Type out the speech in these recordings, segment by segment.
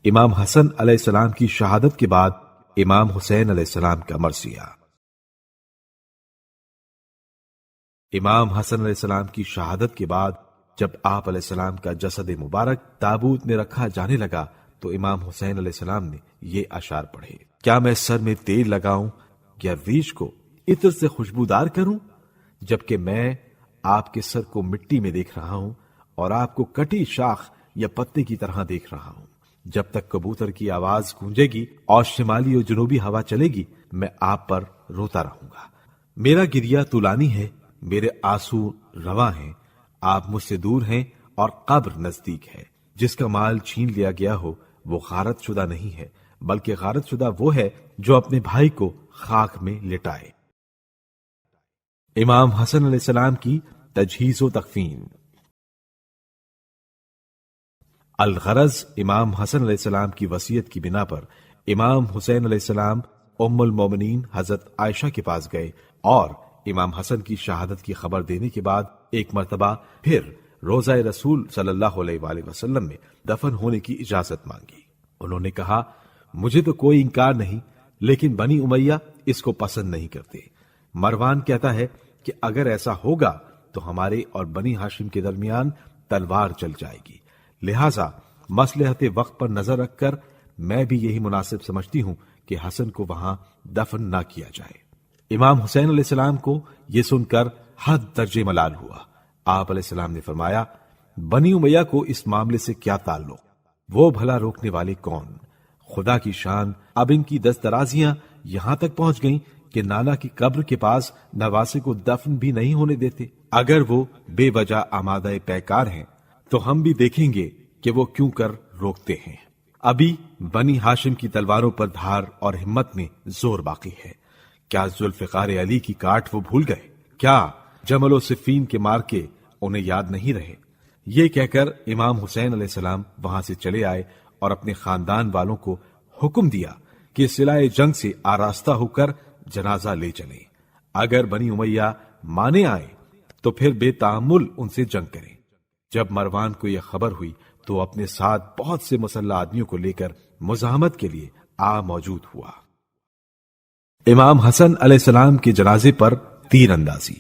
امام حسن علیہ السلام کی شہادت کے بعد امام حسین علیہ السلام کا مرثیہ۔ امام حسن علیہ السلام کی شہادت کے بعد جب آپ علیہ السلام کا جسد مبارک تابوت میں رکھا جانے لگا تو امام حسین علیہ السلام نے یہ اشعار پڑھے: کیا میں سر میں تیل لگاؤں یا ریش کو عطر سے خوشبودار کروں، جبکہ میں آپ کے سر کو مٹی میں دیکھ رہا ہوں اور آپ کو کٹی شاخ یا پتے کی طرح دیکھ رہا ہوں۔ جب تک کبوتر کی آواز گونجے گی اور شمالی اور جنوبی ہوا چلے گی میں آپ پر روتا رہوں گا۔ میرا گریہ طولانی ہے، میرے آنسو رواں ہیں، آپ مجھ سے دور ہیں اور قبر نزدیک ہے۔ جس کا مال چھین لیا گیا ہو وہ غارت شدہ نہیں ہے، بلکہ غارت شدہ وہ ہے جو اپنے بھائی کو خاک میں لٹائے۔ امام حسن علیہ السلام کی تجہیز و تکفین۔ الغرض امام حسن علیہ السلام کی وصیت کی بنا پر امام حسین علیہ السلام ام المومنین حضرت عائشہ کے پاس گئے اور امام حسن کی شہادت کی خبر دینے کے بعد ایک مرتبہ پھر روضہ رسول صلی اللہ علیہ وآلہ وسلم میں دفن ہونے کی اجازت مانگی۔ انہوں نے کہا مجھے تو کوئی انکار نہیں، لیکن بنی امیہ اس کو پسند نہیں کرتے۔ مروان کہتا ہے کہ اگر ایسا ہوگا تو ہمارے اور بنی ہاشم کے درمیان تلوار چل جائے گی، لہذا مصلحت وقت پر نظر رکھ کر میں بھی یہی مناسب سمجھتی ہوں کہ حسن کو وہاں دفن نہ کیا جائے۔ امام حسین علیہ السلام کو یہ سن کر حد درجے ملال ہوا۔ آپ علیہ السلام نے فرمایا بنی امیہ کو اس معاملے سے کیا تعلق، وہ بھلا روکنے والے کون؟ خدا کی شان، اب ان کی دست درازیاں یہاں تک پہنچ گئیں کہ نانا کی قبر کے پاس نواسے کو دفن بھی نہیں ہونے دیتے۔ اگر وہ بے وجہ آمادہ پیکار ہیں تو ہم بھی دیکھیں گے کہ وہ کیوں کر روکتے ہیں۔ ابھی بنی ہاشم کی تلواروں پر دھار اور ہمت میں زور باقی ہے۔ کیا ذوالفقار علی کی کاٹ وہ بھول گئے؟ کیا جمل و صفین کے مارکے انہیں یاد نہیں رہے؟ یہ کہہ کر امام حسین علیہ السلام وہاں سے چلے آئے اور اپنے خاندان والوں کو حکم دیا کہ سلاح جنگ سے آراستہ ہو کر جنازہ لے چلیں۔ اگر بنی امیہ مانے آئے تو پھر بے تحمل ان سے جنگ کریں۔ جب مروان کو یہ خبر ہوئی تو اپنے ساتھ بہت سے مسلح آدمیوں کو لے کر مزاحمت کے لیے موجود ہوا۔ امام حسن علیہ السلام کے جنازے پر تیر اندازی۔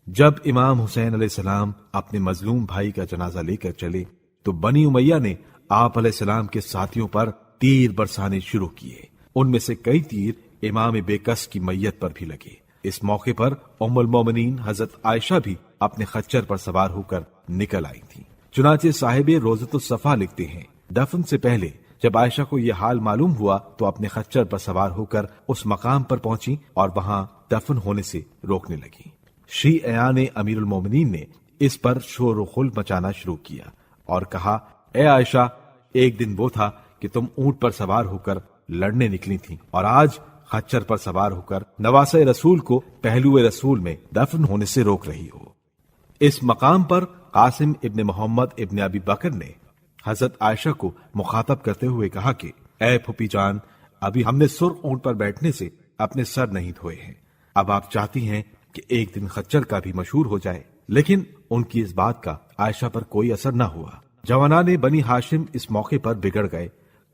جب امام حسین علیہ السلام اپنے مظلوم بھائی کا جنازہ لے کر چلے تو بنی امیہ نے آپ علیہ السلام کے ساتھیوں پر تیر برسانے شروع کیے۔ ان میں سے کئی تیر امام بیکس کی میت پر بھی لگے۔ اس موقع پر ام المومنین حضرت عائشہ بھی اپنے خچر پر سوار ہو کر نکل آئی تھی۔ چنانچہ صاحب روضۃ الصفا لکھتے ہیں دفن سے پہلے جب عائشہ کو یہ حال معلوم ہوا تو اپنے خچر پر سوار ہو کر اس مقام پر پہنچی اور وہاں دفن ہونے سے روکنے لگی۔ شیعیان امیر المومنین نے اس پر شور و خل مچانا شروع کیا اور کہا اے عائشہ، ایک دن وہ تھا کہ تم اونٹ پر سوار ہو کر لڑنے نکلی تھی اور آج خچر پر سوار ہو کر نواسہ رسول کو پہلو رسول میں دفن ہونے سے روک رہی ہو۔ اس مقام پر قاسم ابن محمد ابن ابی بکر نے حضرت عائشہ کو مخاطب کرتے ہوئے کہا کہ اے پھوپھی جان، ابھی ہم نے سرخ اونٹ پر بیٹھنے سے اپنے سر نہیں دھوئے ہیں، اب آپ چاہتی ہیں کہ ایک دن خچر کا بھی مشہور ہو جائے۔ لیکن ان کی اس بات کا عائشہ پر کوئی اثر نہ ہوا۔ جوانان بنی ہاشم اس موقع پر بگڑ گئے۔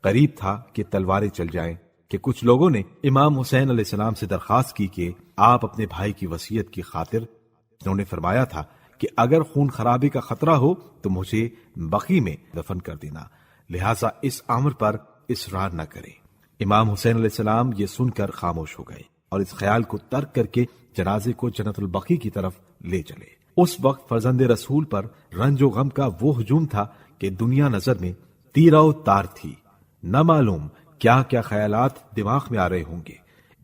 قریب تھا کہ تلواریں چل جائیں کہ کچھ لوگوں نے امام حسین علیہ السلام سے درخواست کی کہ آپ اپنے بھائی کی وصیت کی خاطر، انہوں نے فرمایا تھا کہ اگر خون خرابے کا خطرہ ہو تو مجھے بقیع میں دفن کر دینا، لہٰذا اس امر پر اصرار نہ کریں۔ امام حسین علیہ السلام یہ سن کر خاموش ہو گئے اور اس خیال کو ترک کر کے جنازے کو جنت البقیع کی طرف لے چلے۔ اس وقت فرزند رسول پر رنج و غم کا وہ ہجوم تھا کہ دنیا نظر میں تیرہ و تار تھی، نہ معلوم کیا کیا خیالات دماغ میں آ رہے ہوں گے۔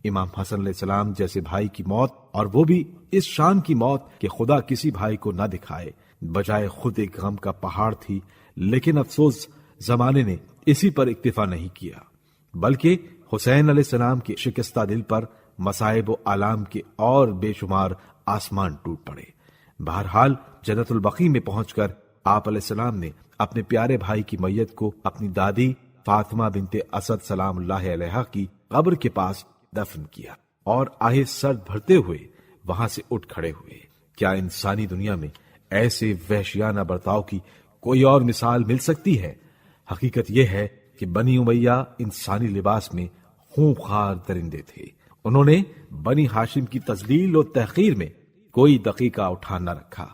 امام حسن علیہ السلام جیسے بھائی کی موت، اور وہ بھی اس شان کی موت کہ خدا کسی بھائی کو نہ دکھائے، بجائے خود ایک غم کا پہاڑ تھی۔ لیکن افسوس زمانے نے اسی پر اکتفا نہیں کیا، بلکہ حسین علیہ السلام کے شکستہ دل پر مصائب و آلام کے اور بے شمار آسمان ٹوٹ پڑے۔ بہرحال جنت البقیع میں پہنچ کر آپ علیہ السلام نے اپنے پیارے بھائی کی میت کو اپنی دادی فاطمہ بنت اسد سلام اللہ علیہا کی قبر کے پاس دفن کیا اور آہ سرد بھرتے ہوئے وہاں سے اٹھ کھڑے ہوئے۔ کیا انسانی دنیا میں ایسے وحشیانہ برتاؤ کی کوئی اور مثال مل سکتی ہے؟ حقیقت یہ ہے کہ بنی امیہ انسانی لباس میں خونخوار درندے تھے۔ انہوں نے بنی ہاشم کی تذلیل و تحقیر میں کوئی دقیقہ اٹھا نہ رکھا۔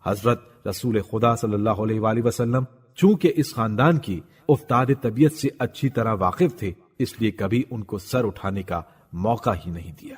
حضرت رسول خدا صلی اللہ علیہ وآلہ وسلم چونکہ اس خاندان کی افتاد طبیعت سے اچھی طرح واقف تھے، اس لیے کبھی ان کو سر اٹھانے کا موقع ہی نہیں دیا۔